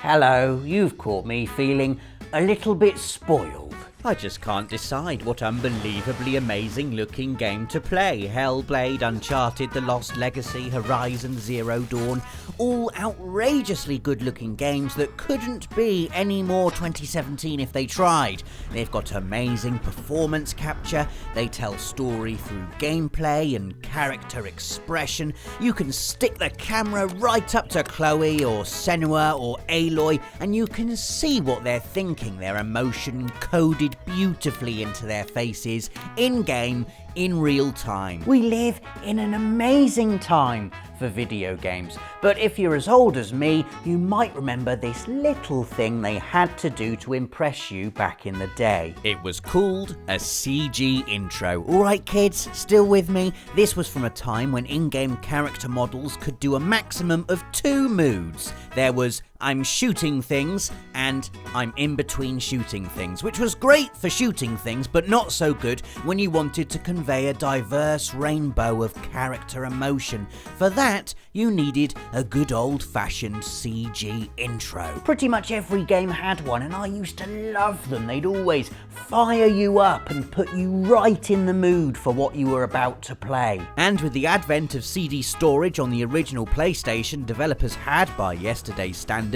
Hello, you've caught me feeling a little bit spoiled. I just can't decide what unbelievably amazing looking game to play. Hellblade, Uncharted, The Lost Legacy, Horizon Zero Dawn, all outrageously good looking games that couldn't be any more 2017 if they tried. They've got amazing performance capture, they tell story through gameplay and character expression. You can stick the camera right up to Chloe or Senua or Aloy and you can see what they're thinking, their emotion coded beautifully into their faces, in-game, in real time. We live in an amazing time for video games, but if you're as old as me, you might remember this little thing they had to do to impress you back in the day. It was called a CG intro. Alright kids, still with me? This was from a time when in-game character models could do a maximum of 2 moods. There was I'm shooting things and I'm in between shooting things, which was great for shooting things, but not so good when you wanted to convey a diverse rainbow of character emotion. For that, you needed a good old-fashioned CG intro. Pretty much every game had one, and I used to love them. They'd always fire you up and put you right in the mood for what you were about to play. And with the advent of CD storage on the original PlayStation, developers had, by yesterday's standards,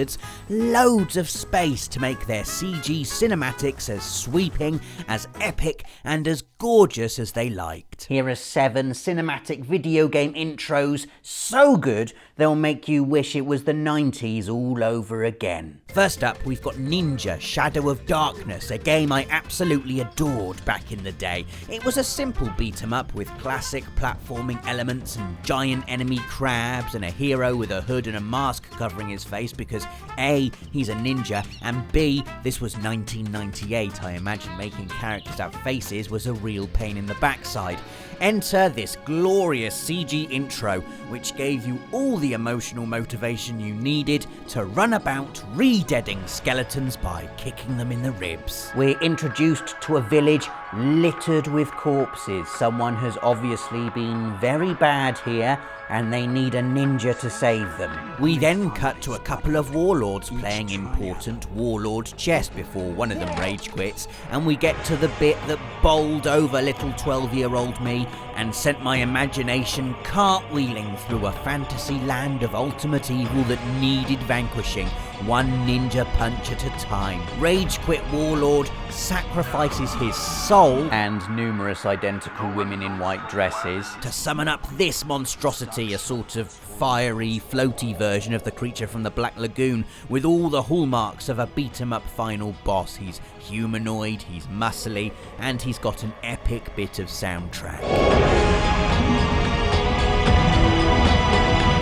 loads of space to make their CG cinematics as sweeping, as epic, and as gorgeous as they liked. Here are 7 cinematic video game intros, so good they'll make you wish it was the 90s all over again. First up, we've got Ninja Shadow of Darkness, a game I absolutely adored back in the day. It was a simple beat-em-up with classic platforming elements and giant enemy crabs and a hero with a hood and a mask covering his face because A, he's a ninja, and B, this was 1998. I imagine making characters have faces was a real pain in the backside. Enter this glorious CG intro, which gave you all the emotional motivation you needed to run about re-deading skeletons by kicking them in the ribs. We're introduced to a village littered with corpses. Someone has obviously been very bad here, and they need a ninja to save them. We then cut to a couple of warlords playing important warlord chess before one of them rage quits, and we get to the bit that bowled over little 12-year-old me and sent my imagination cartwheeling through a fantasy land of ultimate evil that needed vanquishing, one ninja punch at a time. Rage quit warlord sacrifices his soul and numerous identical women in white dresses to summon up this monstrosity, a sort of fiery, floaty version of the creature from the Black Lagoon, with all the hallmarks of a beat-em-up final boss. He's humanoid, he's muscly, and he's got an epic bit of soundtrack.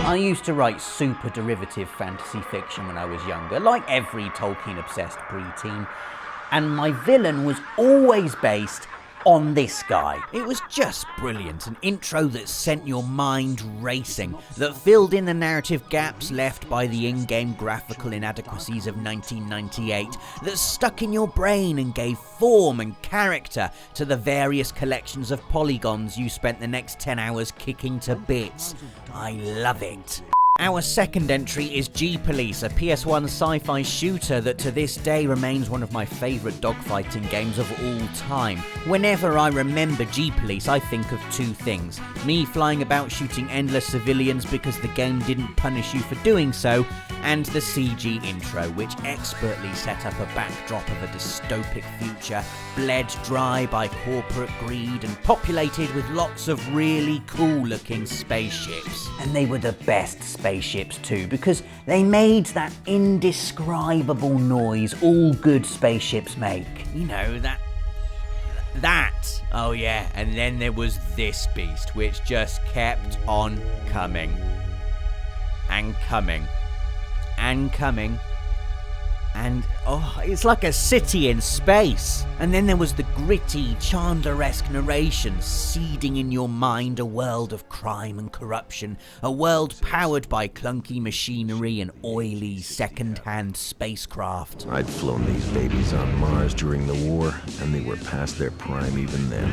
I used to write super derivative fantasy fiction when I was younger, like every Tolkien-obsessed preteen, and my villain was always based on this guy. It was just brilliant, an intro that sent your mind racing, that filled in the narrative gaps left by the in-game graphical inadequacies of 1998, that stuck in your brain and gave form and character to the various collections of polygons you spent the next 10 hours kicking to bits. I love it. Our second entry is G-Police, a PS1 sci-fi shooter that to this day remains one of my favourite dogfighting games of all time. Whenever I remember G-Police, I think of 2 things. Me flying about shooting endless civilians because the game didn't punish you for doing so, and the CG intro, which expertly set up a backdrop of a dystopic future, bled dry by corporate greed and populated with lots of really cool-looking spaceships. And they were the best spaceships too, because they made that indescribable noise all good spaceships make. You know, that. Oh yeah, and then there was this beast, which just kept on coming. And coming. And coming. and it's like a city in space. And then there was the gritty, Chandler-esque narration seeding in your mind a world of crime and corruption, a world powered by clunky machinery and oily second-hand spacecraft. I'd flown these babies on Mars during the war, and they were past their prime even then.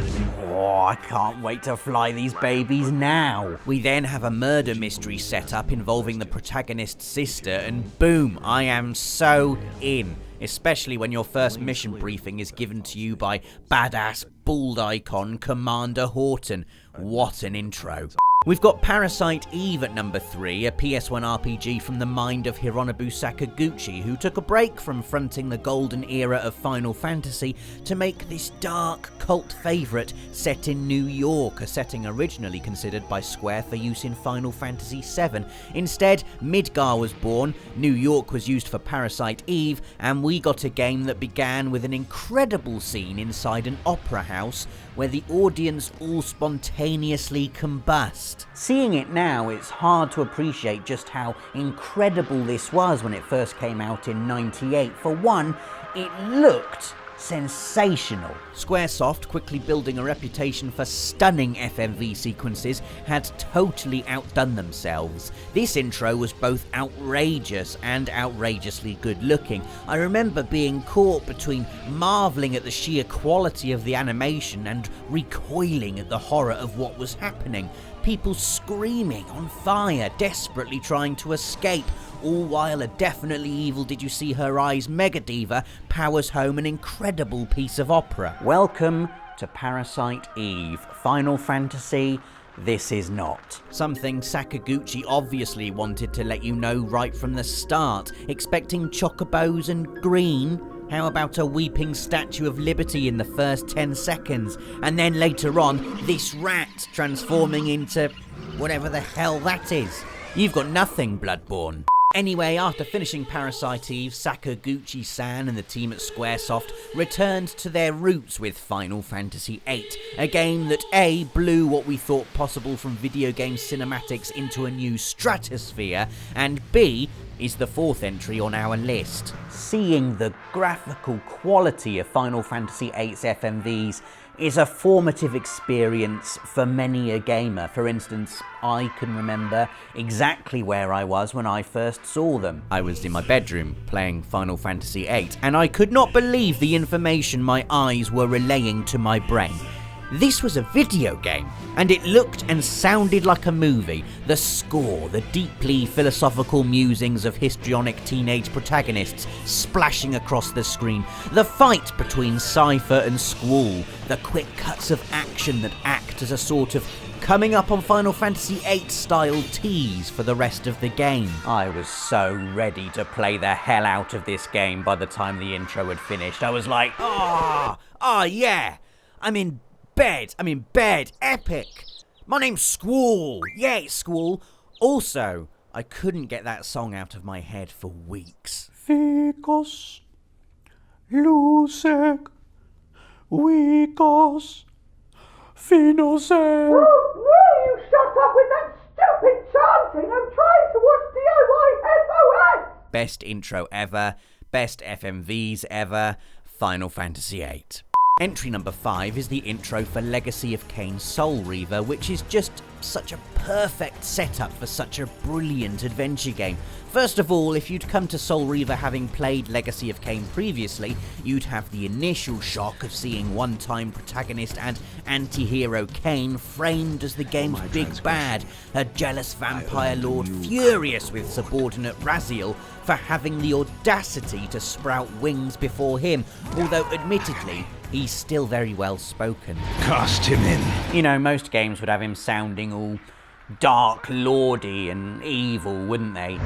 Oh, I can't wait to fly these babies now. We then have a murder mystery set up involving the protagonist's sister, and boom, I am so in. Especially when your first mission briefing is given to you by badass bald icon Commander Horton. What an intro. We've got Parasite Eve at number 3, a PS1 RPG from the mind of Hironobu Sakaguchi, who took a break from fronting the golden era of Final Fantasy to make this dark cult favourite set in New York, a setting originally considered by Square for use in Final Fantasy VII. Instead, Midgar was born, New York was used for Parasite Eve, and we got a game that began with an incredible scene inside an opera house where the audience all spontaneously combust. Seeing it now, it's hard to appreciate just how incredible this was when it first came out in '98. For one, it looked sensational. Squaresoft, quickly building a reputation for stunning FMV sequences, had totally outdone themselves. This intro was both outrageous and outrageously good looking. I remember being caught between marvelling at the sheer quality of the animation and recoiling at the horror of what was happening. People screaming, on fire, desperately trying to escape, all while a definitely evil did you see her eyes mega diva powers home an incredible piece of opera. Welcome to Parasite Eve. Final Fantasy, this is not. Something Sakaguchi obviously wanted to let you know right from the start. Expecting chocobos and green? How about a weeping Statue of Liberty in the first 10 seconds? And then later on, this rat transforming into whatever the hell that is. You've got nothing, Bloodborne. Anyway, after finishing Parasite Eve, Sakaguchi-san and the team at Squaresoft returned to their roots with Final Fantasy VIII, a game that A, blew what we thought possible from video game cinematics into a new stratosphere, and B, is the fourth entry on our list. Seeing the graphical quality of Final Fantasy VIII's FMVs is a formative experience for many a gamer. For instance, I can remember exactly where I was when I first saw them. I was in my bedroom playing Final Fantasy VIII, and I could not believe the information my eyes were relaying to my brain. This was a video game, and it looked and sounded like a movie. The score, the deeply philosophical musings of histrionic teenage protagonists splashing across the screen, the fight between Cypher and Squall, the quick cuts of action that act as a sort of coming up on Final Fantasy VIII style tease for the rest of the game. I was so ready to play the hell out of this game by the time the intro had finished. I was like, yeah, I'm in bed, epic. My name's Squall. Yeah, it's Squall. Also, I couldn't get that song out of my head for weeks. Ficos, Lusec, Wicos, Finosec. Will you shut up with that stupid chanting? I'm trying to watch DIY SOS! Best intro ever, best FMVs ever, Final Fantasy VIII. Entry number 5 is the intro for Legacy of Kain Soul Reaver, which is just such a perfect setup for such a brilliant adventure game. First of all, if you'd come to Soul Reaver having played Legacy of Kain previously, you'd have the initial shock of seeing one-time protagonist and anti-hero Kain framed as the game's big bad, a jealous vampire lord furious with subordinate Raziel for having the audacity to sprout wings before him, although admittedly, he's still very well spoken. Cast him in. You know, most games would have him sounding all dark, lordy and evil, wouldn't they?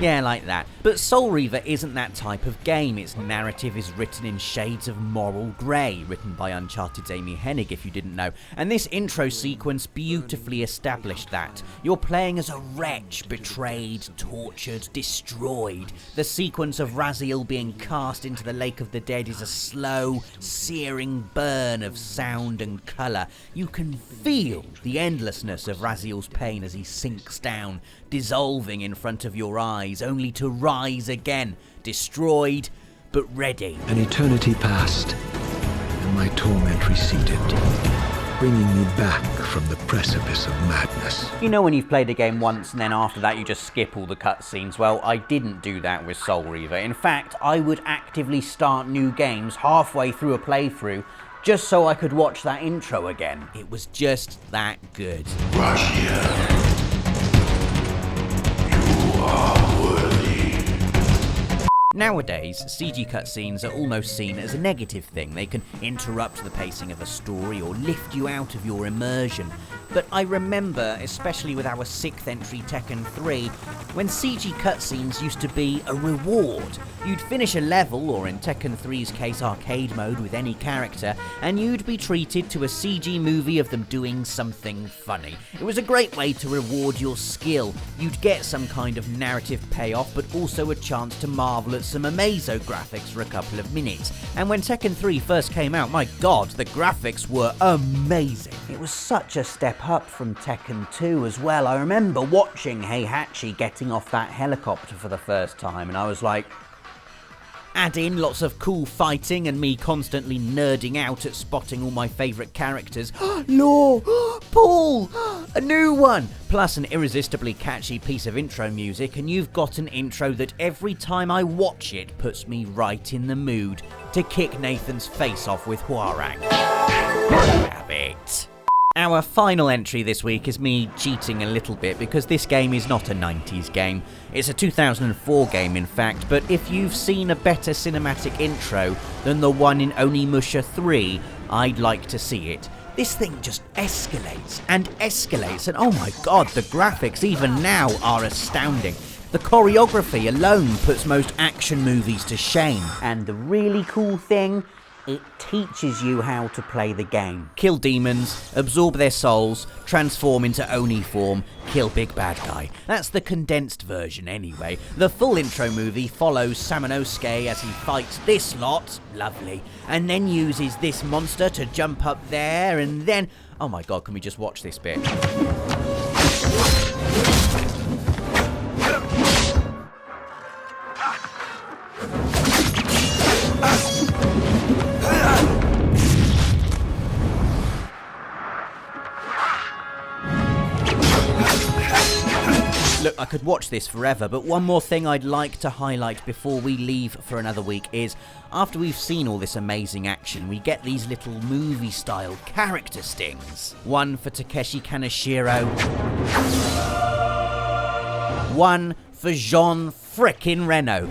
Yeah, like that. But Soul Reaver isn't that type of game. Its narrative is written in shades of moral grey, written by Uncharted's Amy Hennig, if you didn't know. And this intro sequence beautifully established that. You're playing as a wretch, betrayed, tortured, destroyed. The sequence of Raziel being cast into the Lake of the Dead is a slow, searing burn of sound and colour. You can feel the endlessness of Raziel's pain as he sinks down, dissolving in front of your eyes, dies only to rise again, destroyed but ready. An eternity passed, and my torment receded, bringing me back from the precipice of madness. You know when you've played a game once and then after that you just skip all the cutscenes? Well, I didn't do that with Soul Reaver. In fact, I would actively start new games halfway through a playthrough just so I could watch that intro again. It was just that good. Nowadays, CG cutscenes are almost seen as a negative thing. They can interrupt the pacing of a story or lift you out of your immersion. But I remember, especially with our 6th entry Tekken 3, when CG cutscenes used to be a reward. You'd finish a level, or in Tekken 3's case arcade mode with any character, and you'd be treated to a CG movie of them doing something funny. It was a great way to reward your skill. You'd get some kind of narrative payoff, but also a chance to marvel at some amazo graphics for a couple of minutes. And when Tekken 3 first came out, my god, the graphics were amazing. It was such a step up from Tekken 2 as well. I remember watching Heihachi getting off that helicopter for the first time, and I was like, Add in lots of cool fighting and me constantly nerding out at spotting all my favourite characters. Law! Paul! A new one! Plus an irresistibly catchy piece of intro music, and you've got an intro that every time I watch it puts me right in the mood to kick Nathan's face off with Huarang. Have it. Our final entry this week is me cheating a little bit because this game is not a 90s game. It's a 2004 game in fact, but if you've seen a better cinematic intro than the one in Onimusha 3, I'd like to see it. This thing just escalates and escalates, and oh my god, the graphics even now are astounding. The choreography alone puts most action movies to shame. and the really cool thing, it teaches you how to play the game. Kill demons, absorb their souls, transform into Oni form, kill big bad guy. That's the condensed version anyway. The full intro movie follows Samanosuke as he fights this lot, lovely, and then uses this monster to jump up there, and then... oh my god, can we just watch this bit? Look, I could watch this forever, but one more thing I'd like to highlight before we leave for another week is, after we've seen all this amazing action, we get these little movie-style character stings. One for Takeshi Kaneshiro. One for Jean frickin' Reno.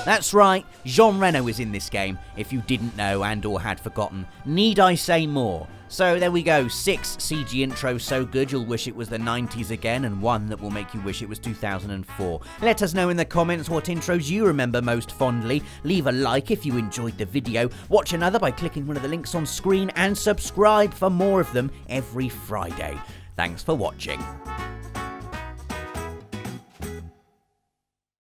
That's right, Jean Reno is in this game, if you didn't know and or had forgotten. Need I say more? So there we go, 6 CG intros so good you'll wish it was the 90s again, and 1 that will make you wish it was 2004. Let us know in the comments what intros you remember most fondly. Leave a like if you enjoyed the video, watch another by clicking one of the links on screen, and subscribe for more of them every Friday. Thanks for watching.